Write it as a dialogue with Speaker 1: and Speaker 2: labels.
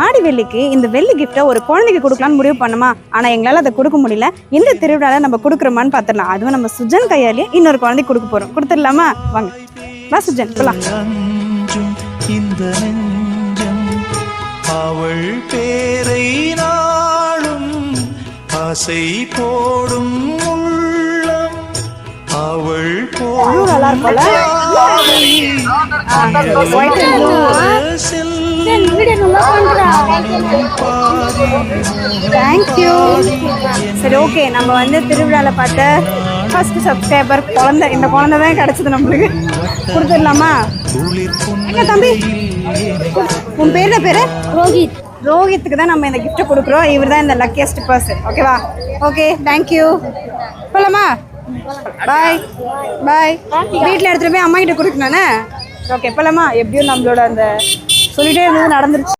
Speaker 1: ஆடி வெள்ளிக்கு இந்த வெள்ளி கிஃப்ட்டை ஒரு குழந்தைக்கு கொடுக்கலான்னு முடிவு பண்ணுமா, ஆனால் எங்களால் அதை கொடுக்க முடியல. இந்த திருவிழாவில் நம்ம கொடுக்குறோமான்னு பார்த்துடலாம். அதுவும் நம்ம சுஜன் கையாலேயே இன்னொரு குழந்தைக்கு கொடுக்க போகிறோம். கொடுத்துடலாமா? வாங்க வா சுஜன் போலாம்.
Speaker 2: இந்த நெஞ்சம் அவள் பேரை நாளும் ஆசை போடும் உள்ளம் அவள்
Speaker 1: நல்லா இருக்கும்ல. தேங்க்யூ. சரி ஓகே, நம்ம வந்து திருவிழாவில் பார்த்த ஃபர்ஸ்ட் சப்ஸ்கிரைபர் குழந்தை, இந்த குழந்தை தான் கிடைச்சது நம்மளுக்கு. கொடுத்துடலாமா? என்ன தம்பி, உன் பேர் என்ன பேரு?
Speaker 3: ரோஹித்.
Speaker 1: ரோஹித்துக்கு தான் நம்ம இந்த கிஃப்ட்டை கொடுக்குறோம். இவர் தான் இந்த லக்கியஸ்ட் பர்சன். ஓகேவா? Okay thank you. போலாமா? பாய் பாய். வீட்டில் எடுத்துகிட்டு போய் அம்மா கிட்ட கொடுக்கணுண்ணே. ஓகே போலாமா? எப்படியும் நம்மளோட அந்த சொல்லிட்டே இருந்தது நடந்துருச்சு.